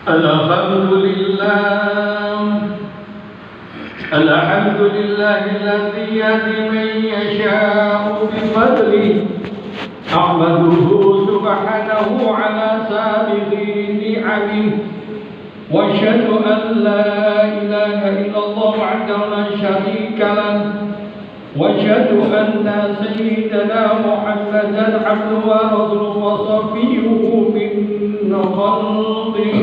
الحمد لله الحمد لله الذي يهدي من يشاء بفضله أحمده سبحانه على سابق نعمه وأشهد أن لا إله إلا الله وحده لا شريك له وأشهد أن سيدنا محمدا عبده ورسوله وصفيه من خلقه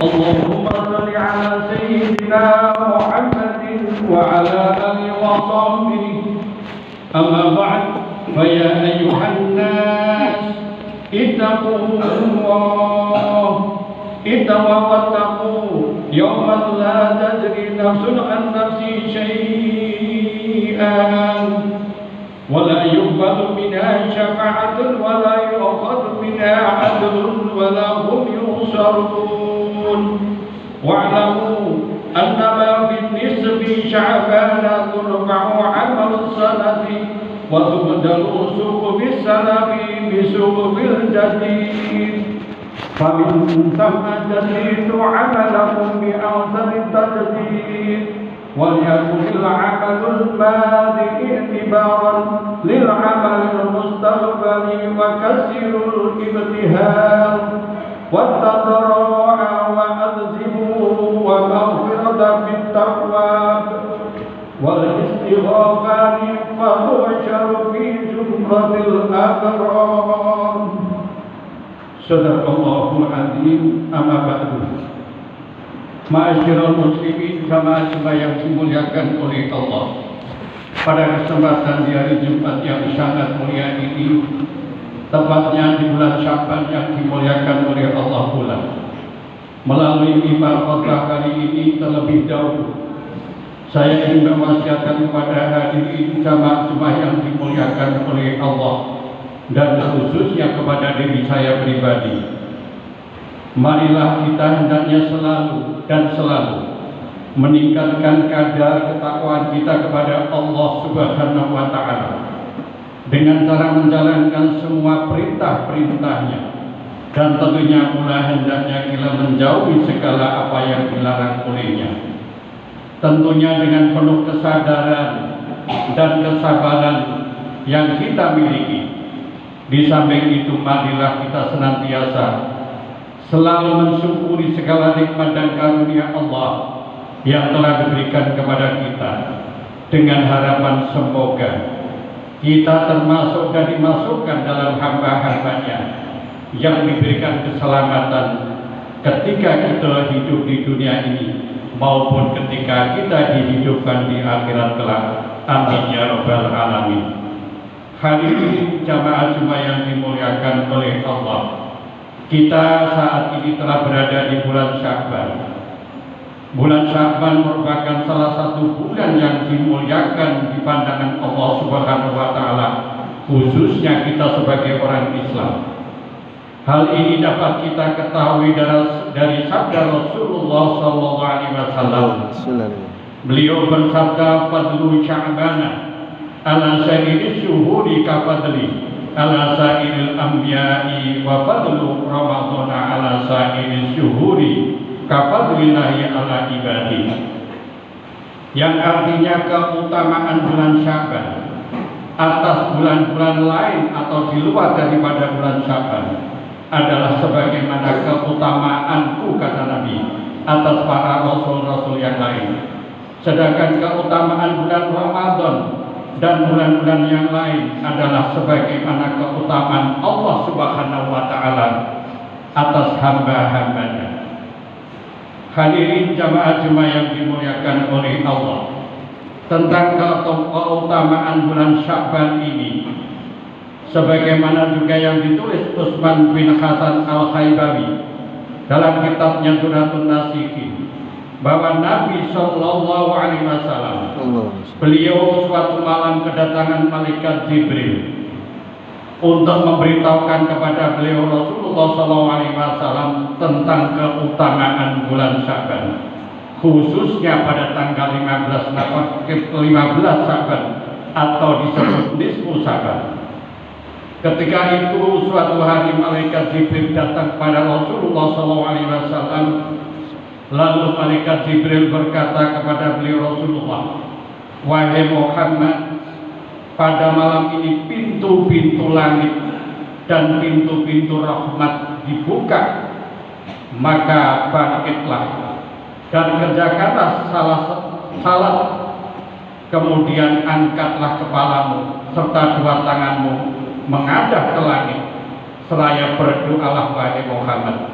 اللهم صل على سيدنا محمد وعلى آله وصحبه أما بعد فيا أيها الناس اتقوا الله واتقوا يوما لا تدري نفس عن نفس شيئا ولا يقبل منها شفاعة ولا يؤخذ منها عدل ولا هم ينصرون واعلموا أن ما في النصف شعبان ترفع عمل السنة وتبدل سوق بالسلف بسوق الجديد فمن ثم تزيد عملكم بأحسن التجديد وليكن العمل الماضي اعتبارا للعمل المستقبل وكسروا الابتهال والتضرع وألزموا ومغفرة بالتقوى والاستغفار فهو في زمرة الأبرار صدق الله العظيم أما بعد Ma'asyiral muslimin jamaah yang dimuliakan oleh Allah. Pada kesempatan di hari Jumat yang sangat mulia ini, tepatnya di bulan Sya'ban yang dimuliakan oleh Allah pula, melalui mimbar khotbah kali ini terlebih dahulu saya ingin mewasiatkan kepada hadirin jamaah yang dimuliakan oleh Allah dan khususnya kepada diri saya pribadi. Marilah kita hendaknya selalu dan selalu meningkatkan kadar ketakwaan kita kepada Allah Subhanahu wa Ta'ala dengan cara menjalankan semua perintah-perintahnya, dan tentunya pula hendaknya kita menjauhi segala apa yang dilarang olehnya, tentunya dengan penuh kesadaran dan kesabaran yang kita miliki. Di samping itu marilah kita senantiasa selalu mensyukuri segala nikmat dan karunia Allah yang telah diberikan kepada kita, dengan harapan semoga kita termasuk dan dimasukkan dalam hamba-hambanya yang diberikan keselamatan ketika kita hidup di dunia ini maupun ketika kita dihidupkan di akhirat kelak. Amin ya rabbal alamin. Hadirin jamaah yang dimuliakan oleh Allah, kita saat ini telah berada di bulan Sya'ban. Bulan Sya'ban merupakan salah satu bulan yang dimuliakan di pandangan Allah Subhanahu wa Ta'ala, khususnya kita sebagai orang Islam. Hal ini dapat kita ketahui dari sabda Rasulullah SAW. Beliau bersabda, "Fadlu Sya'bana ala sa'iri syuhuri kafadli ala sa'iril anbiya'i wa fadlu ramadhana ala sa'iril syuhuri kafadlillahi ala ibadi." Yang artinya keutamaan bulan Sya'ban atas bulan-bulan lain atau di luar daripada bulan Sya'ban adalah sebagaimana keutamaanku, kata Nabi, atas para rasul-rasul yang lain. Sedangkan keutamaan bulan Ramadan dan bulan-bulan yang lain adalah sebagaimana keutamaan Allah Subhanahu wa Ta'ala atas hamba-hambanya. Hadirin jamaah yang dimuliakan oleh Allah, tentang keutamaan bulan Sya'ban ini, sebagaimana juga yang ditulis Utsman bin Hasan Al-Khaybawi dalam kitabnya Duratun Nasihin, bahwa Nabi Shallallahu Alaihi Wasallam, beliau suatu malam kedatangan malaikat Jibril untuk memberitahukan kepada beliau Rasulullah Shallallahu Alaihi Wasallam tentang keutamaan bulan Sya'ban, khususnya pada tanggal 15 Sya'ban atau disebut nisfu Sya'ban. Ketika itu suatu hari malaikat Jibril datang kepada Rasulullah SAW. Lalu malaikat Jibril berkata kepada beliau Rasulullah, "Wahai Muhammad, pada malam ini pintu-pintu langit dan pintu-pintu rahmat dibuka, maka bangkitlah dan kerjakanlah salat, kemudian angkatlah kepalamu serta dua tanganmu menghadap ke langit, seraya berdoalah wahai Muhammad."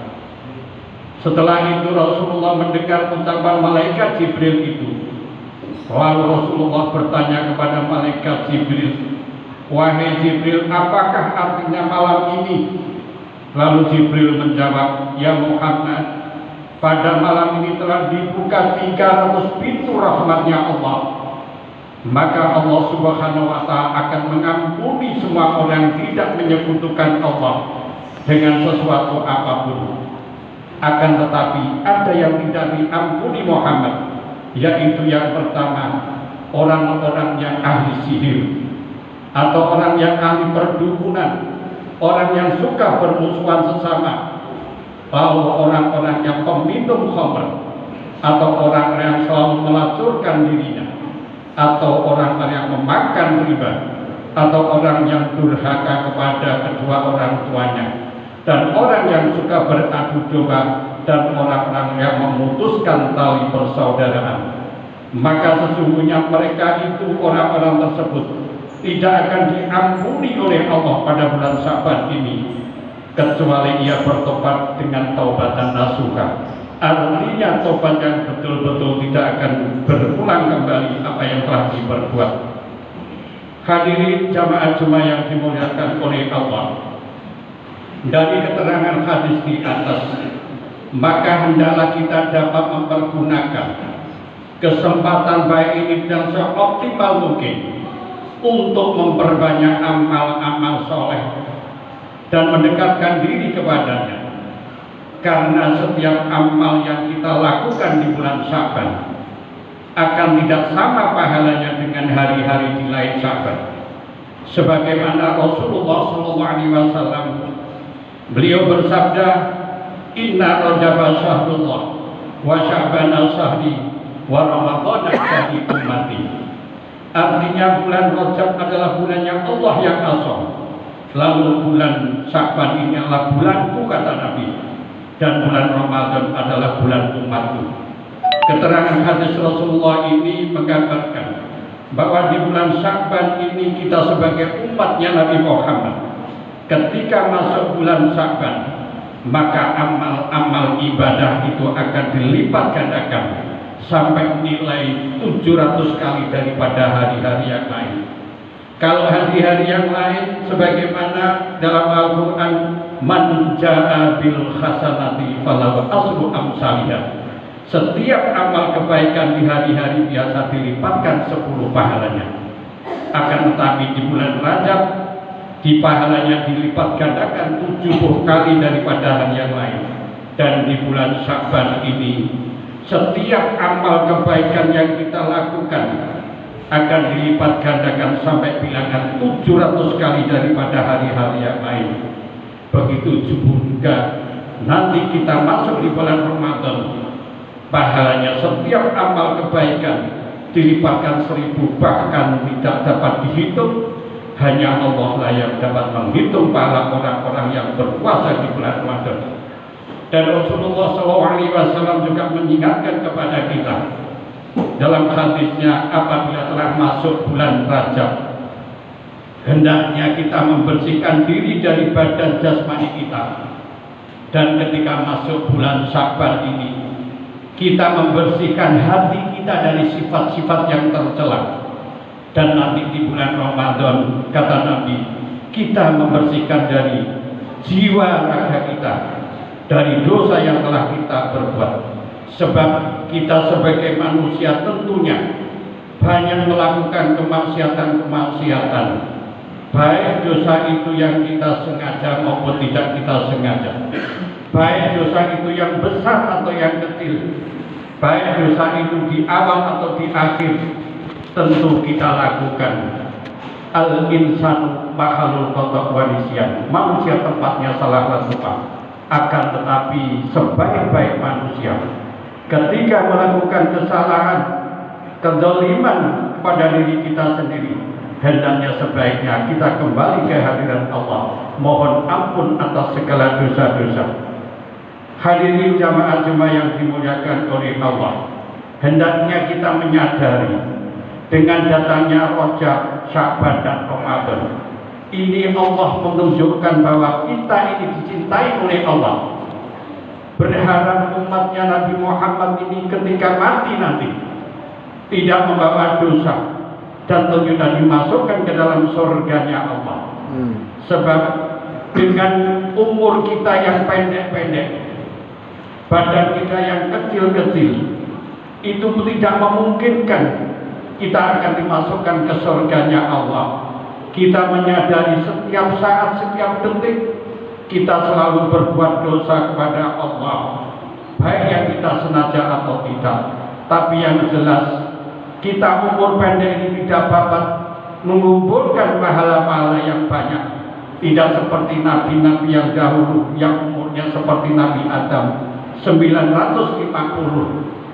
Setelah itu Rasulullah mendengar ucapan malaikat Jibril itu. Lalu Rasulullah bertanya kepada malaikat Jibril, "Wahai Jibril, apakah artinya malam ini?" Lalu Jibril menjawab, "Ya Muhammad, pada malam ini telah dibuka 300 pintu rahmatnya Allah. Maka Allah Subhanahu wa Ta'ala akan mengampuni semua orang yang tidak menyekutukan Allah dengan sesuatu apapun. Akan tetapi ada yang tidak diampuni Muhammad, yaitu yang pertama, orang-orang yang ahli sihir, atau orang yang ahli perdukunan, orang yang suka bermusuhan sesama, lalu orang-orang yang peminum khamr, atau orang yang selalu melacurkan dirinya, atau orang yang memakan riba, atau orang yang durhaka kepada kedua orang tuanya, dan orang yang suka beradu domba, dan orang-orang yang memutuskan tali persaudaraan. Maka sesungguhnya mereka itu, orang-orang tersebut, tidak akan diampuni oleh Allah pada bulan Sya'ban ini, kecuali ia bertobat dengan taubatan nasuha. Artinya tobat yang betul-betul tidak akan berulang kembali apa yang telah diperbuat. Hadirin jamaah Jumat yang dimuliakan oleh Allah, dari keterangan hadis di atas, maka hendaklah kita dapat mempergunakan kesempatan baik ini dan seoptimal mungkin untuk memperbanyak amal-amal soleh dan mendekatkan diri kepadanya. Karena setiap amal yang kita lakukan di bulan Sya'ban akan tidak sama pahalanya dengan hari-hari di lain Sya'ban. Sebagaimana Rasulullah SAW, beliau bersabda, "Inna Rajaba syahrullah wa Sya'bana syahri wa Ramadhana syahri ummati." Artinya bulan Rajab adalah bulannya Allah yang asal. Lalu bulan Sya'ban ini adalah bulanku, kata Nabi, dan bulan Ramadan adalah bulan umatku. Keterangan hadis Rasulullah ini menggambarkan bahwa di bulan Sya'ban ini kita sebagai umatnya Nabi Muhammad, ketika masuk bulan Sya'ban, maka amal-amal ibadah itu akan dilipat gandakan sampai nilai 700 kali daripada hari-hari yang lain. Kalau hari-hari yang lain sebagaimana dalam Al-Quran, "Man ja'a bil hasanati falahu asru amsalihha." Setiap amal kebaikan di hari-hari biasa dilipatkan 10 pahalanya. Akan tetapi di bulan Rajab, di pahalanya dilipat gandakan 70 kali daripada hari yang lain. Dan di bulan Sya'ban ini, setiap amal kebaikan yang kita lakukan akan dilipat gandakan sampai bilangan 700 kali daripada hari-hari yang lain. Begitu juga nanti kita masuk di bulan Ramadan, pahalanya setiap amal kebaikan dilipatkan 1000, bahkan tidak dapat dihitung. Hanya Allah lah yang dapat menghitung pahala orang-orang yang berpuasa di bulan Ramadan. Dan Rasulullah SAW juga mengingatkan kepada kita dalam hadisnya, apabila telah masuk bulan Rajab, hendaknya kita membersihkan diri dari badan jasmani kita. Dan ketika masuk bulan Sya'ban ini, kita membersihkan hati kita dari sifat-sifat yang tercela. Dan nanti di bulan Ramadan, kata Nabi, kita membersihkan dari jiwa raga kita dari dosa yang telah kita perbuat. Sebab kita sebagai manusia tentunya banyak melakukan kemaksiatan-kemaksiatan, baik dosa itu yang kita sengaja maupun tidak kita sengaja, baik dosa itu yang besar atau yang kecil, baik dosa itu di awal atau di akhir, tentu kita lakukan. Al-insanu makhluk kotok wanisian. Manusia tempatnya salah lakukan. Akan tetapi sebaik-baik manusia, ketika melakukan kesalahan, kezaliman kepada diri kita sendiri, hendaknya sebaiknya kita kembali ke hadirat Allah, mohon ampun atas segala dosa-dosa. Hadirin jamaah-jemaah yang dimuliakan oleh Allah, hendaknya kita menyadari dengan datangnya Rajab, Sya'ban dan Ramadan, ini Allah menunjukkan bahwa kita ini dicintai oleh Allah. Berharap umatnya Nabi Muhammad ini ketika mati nanti tidak membawa dosa dan tentunya dimasukkan ke dalam surganya Allah. Sebab dengan umur kita yang pendek-pendek, badan kita yang kecil-kecil, itu tidak memungkinkan kita akan dimasukkan ke surganya Allah. Kita menyadari setiap saat, setiap detik kita selalu berbuat dosa kepada Allah, baik yang kita sengaja atau tidak. Tapi yang jelas, kita umur pendek ini tidak dapat mengumpulkan pahala-pahala yang banyak. Tidak seperti nabi-nabi yang dahulu yang umurnya seperti Nabi Adam 950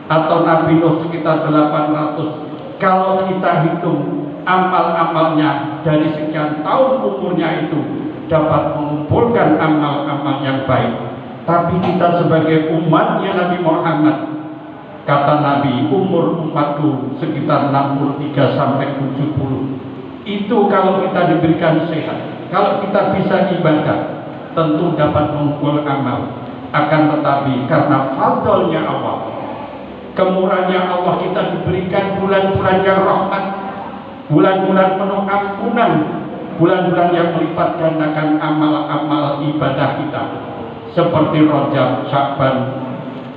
atau Nabi Nuh sekitar 800. Kalau kita hitung amal-amalnya dari sekian tahun umurnya itu dapat mengumpulkan amal-amal yang baik. Tapi kita sebagai umatnya Nabi Muhammad, kata Nabi, umur umatku sekitar 63 sampai 70. Itu kalau kita diberikan sehat, kalau kita bisa ibadah, tentu dapat mengumpul amal. Akan tetapi karena fadlnya Allah, kemurahannya Allah, kita diberikan bulan-bulan yang rahmat, bulan-bulan penuh ampunan, bulan-bulan yang melipat gandakan amal-amal ibadah kita, seperti Rajab, Sya'ban,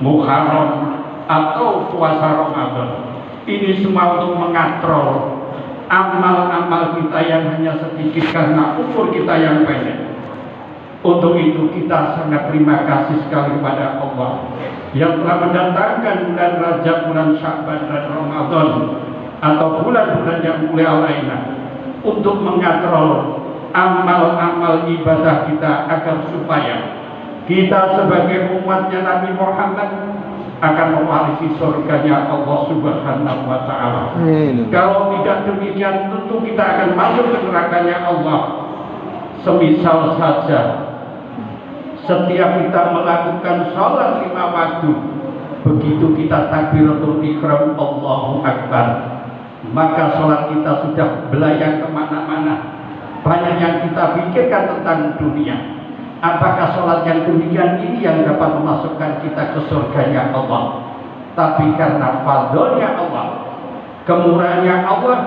Muharram, atau puasa Ramadan. Ini semua untuk mengatrol amal-amal kita yang hanya sedikit karena umur kita yang pendek. Untuk itu kita sangat terima kasih sekali kepada Allah yang telah mendatangkan bulan Rajab, bulan Sya'ban dan Ramadan, atau bulan-bulan yang mulia lainnya, untuk mengatrol amal-amal ibadah kita agar supaya kita sebagai umatnya Nabi Muhammad akan mewarisi surganya Allah Subhanahu wa Ta'ala. Kalau tidak demikian, tentu kita akan masuk ke nerakanya Allah. Semisal saja setiap kita melakukan sholat 5 waktu, begitu kita takbiratul ihram Allahu Akbar, maka sholat kita sudah belayang kemana-mana. Banyak yang kita pikirkan tentang dunia. Apakah sholat yang demikian ini yang dapat memasukkan kita ke surganya Allah? Tapi karena fadlnya Allah, kemurahannya Allah,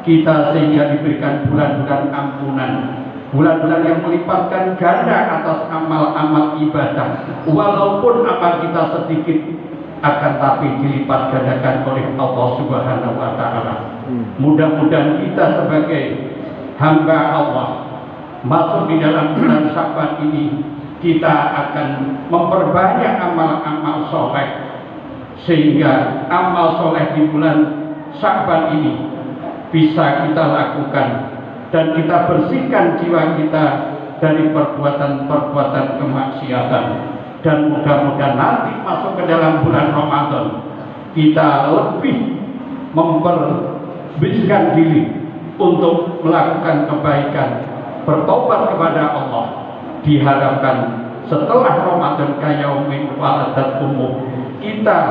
kita sehingga diberikan bulan-bulan ampunan, bulan-bulan yang melipatkan ganda atas amal-amal ibadah. Walaupun amal kita sedikit, akan tapi dilipat gandakan oleh Allah Subhanahu wa Ta'ala. Mudah-mudahan kita sebagai hamba Allah masuk di dalam bulan Sya'ban ini, kita akan memperbanyak amal-amal soleh, sehingga amal soleh di bulan Sya'ban ini bisa kita lakukan dan kita bersihkan jiwa kita dari perbuatan-perbuatan kemaksiatan. Dan mudah-mudahan nanti masuk ke dalam bulan Ramadan, kita lebih memperbiskan diri untuk melakukan kebaikan, bertobat kepada Allah. Diharapkan setelah Ramadan kayaumin waladat umum, kita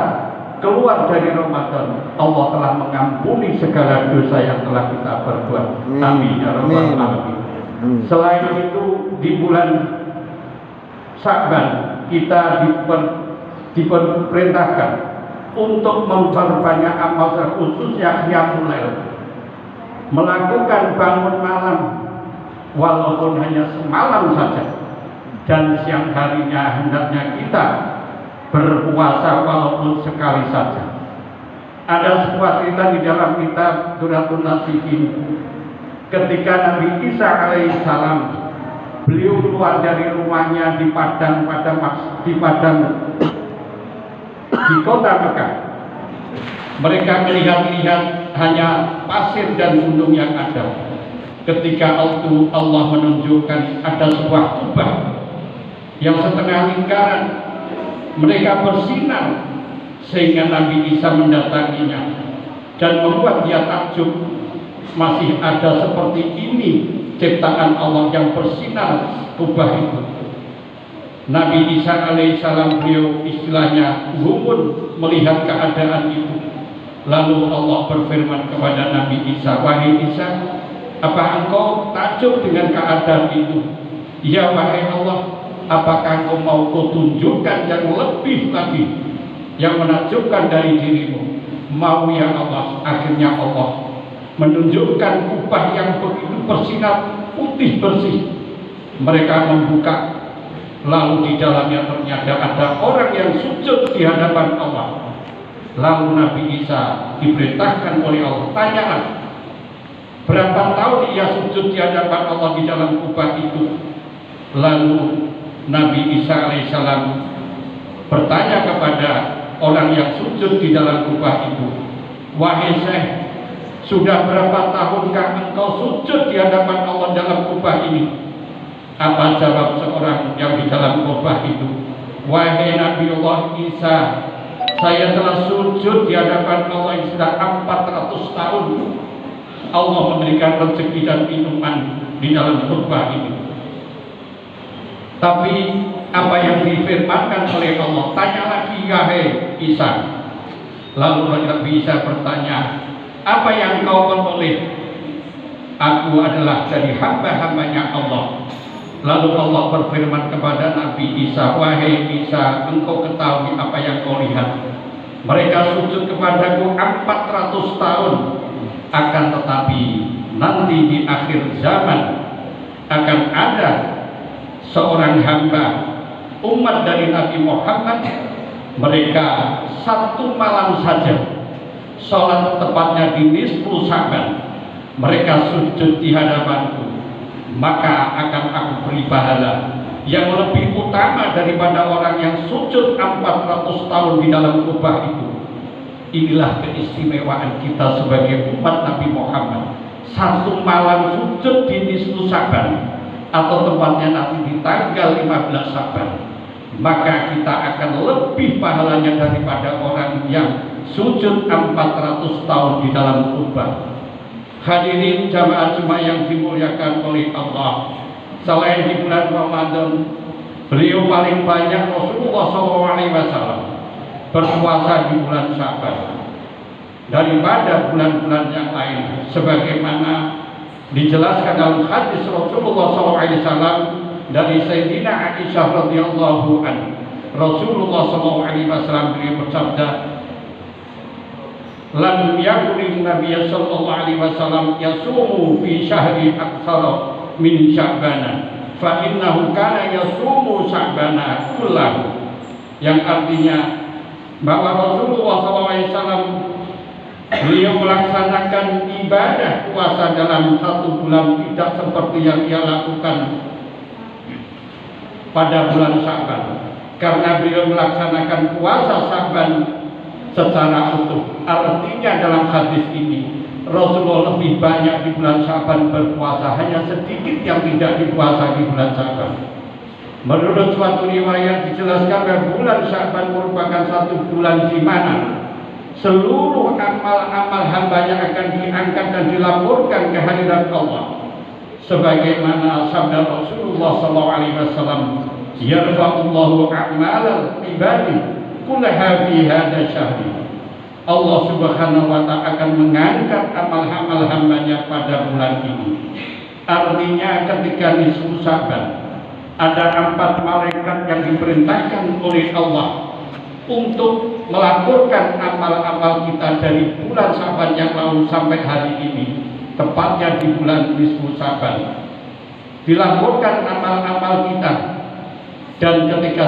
keluar dari Ramadan, Allah telah mengampuni segala dosa yang telah kita perbuat. Amin ya rabbal alamin. Selain itu, di bulan Sya'ban kita diperintahkan untuk memperbanyak amal, khususnya qiyamul lail, melakukan bangun malam walaupun hanya semalam saja, dan siang harinya hendaknya kita berpuasa walaupun sekali saja. Ada sebuah cerita di dalam kitab Duratun Nasihin, ketika Nabi Isa alaihissalam beliau keluar dari rumahnya di kota Mekah. Mereka melihat-lihat hanya pasir dan gunung yang ada. ketika Allah menunjukkan ada sebuah kubah yang setengah lingkaran, mereka bersinar sehingga Nabi Isa mendatanginya dan membuat dia takjub, masih ada seperti ini ciptaan Allah yang bersinar kubah itu. Nabi Isa alaihissalam, beliau istilahnya gumun melihat keadaan itu. Lalu Allah berfirman kepada Nabi Isa, "Wahai Isa, apa engkau takjub dengan keadaan itu?" "Ya wahai Allah, apakah engkau mau kutunjukkan yang lebih lagi yang menakjubkan dari dirimu?" "Mau ya Allah." Akhirnya Allah menunjukkan kubah yang begitu bersinar putih bersih. Mereka membuka, lalu di dalamnya ternyata ada orang yang sujud di hadapan Allah. Lalu Nabi Isa diperintahkan oleh Allah, "Tanyalah, berapa tahun ia sujud di hadapan Allah di dalam kubah itu?" Lalu Nabi Isa alaihissalam bertanya kepada orang yang sujud di dalam kubah itu, "Wahai Syekh, sudah berapa tahunkah engkau sujud di hadapan Allah dalam kubah ini?" Apa jawab seorang yang di dalam kubah itu? "Wahai Nabiullah Isa, saya telah sujud di hadapan Allah sudah 400 tahun. Allah memberikan rezeki dan minuman di dalam kubah ini." Tapi apa yang difirmankan oleh Allah, "Tanya lagi wahai Isa." Lalu Nabi Isa bertanya, "Apa yang kau peroleh?" "Aku adalah dari hamba-hambanya Allah." Lalu Allah berfirman kepada Nabi Isa, "Wahai Isa, engkau ketahui apa yang kau lihat. Mereka sujud kepadaku 400 tahun. Akan tetapi nanti di akhir zaman akan ada seorang hamba umat dari Nabi Muhammad, mereka satu malam saja sholat, tepatnya di nisfu Sya'ban, mereka sujud di hadapanku, maka akan aku beri pahala yang lebih utama daripada orang yang sujud 400 tahun di dalam kubah itu." Inilah keistimewaan kita sebagai umat Nabi Muhammad. Satu malam sujud di nisfu Sya'ban, atau tempatnya nanti di tanggal 15 Sya'ban, maka kita akan lebih pahalanya daripada orang yang sujud 400 tahun di dalam kubah. Hadirin jamaah Jumat yang dimuliakan oleh Allah, selain di bulan Ramadan, beliau paling banyak Rasulullah SAW berpuasa di bulan Sya'ban daripada bulan-bulan yang lain, sebagaimana dijelaskan dalam hadis Rasulullah SAW dari Sayyidina Aisyah radhiyallahu anha. Rasulullah SAW beliau bersabda, "Lam yakun Nabi sallallahu alaihi wasallam yasumu fi syahri aktsara min Sya'bana, fa innahu kana yasumu Sya'bana kullahu." Yang artinya bahwa Rasulullah SAW beliau melaksanakan ibadah puasa dalam satu bulan tidak seperti yang ia lakukan pada bulan Sya'ban, karena beliau melaksanakan puasa Sya'ban secara utuh. Artinya dalam hadis ini Rasulullah lebih banyak di bulan Sya'ban berpuasa, hanya sedikit yang tidak dipuasa di bulan Sya'ban. Menurut suatu riwayat dijelaskan bahwa bulan Sya'ban merupakan satu bulan di mana seluruh amal-amal hambanya akan diangkat dan dilaporkan ke hadirat Allah, sebagaimana sabda Rasulullah SAW, "Yarfa'ullahu a'malal ibadi kullaha fi hadha syahri." Allah Subhanahu wa ta'ala akan mengangkat amal-amal hambanya pada bulan ini. Artinya ketika nisfu Sya'ban ada 4 malaikat yang diperintahkan oleh Allah untuk melaporkan amal-amal kita dari bulan Sya'ban yang lalu sampai hari ini, tepatnya di bulan nisfu Sya'ban. Dilaporkan amal-amal kita, dan ketika